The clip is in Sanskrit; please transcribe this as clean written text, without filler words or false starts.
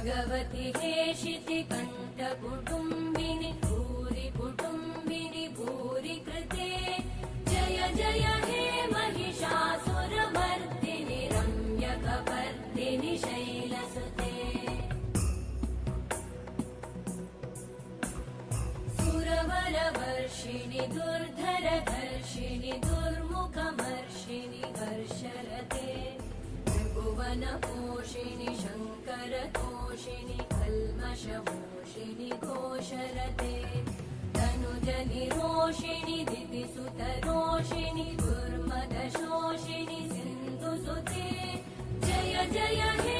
भगवति हेशिति कण्ठकुटुम्बिनि भूरि कुटुम्बिनि भूरि कृते जय जय हे महिषासुरमर्दिनि रम्यकपर्दिनि शैलसुते सुरवरवर्षिणि दुर्धरधर्षिणि दुर्मुखमर्षिणि हर्षरते त्रिभुवनपोषिणि शङ्करतोषिणि कल्मषमोषिणि घोषरते तनुजनिरोषिणि दितिसुतरोषिणि दुर्मदशोषिणि सिन्धुसुते जय जय हे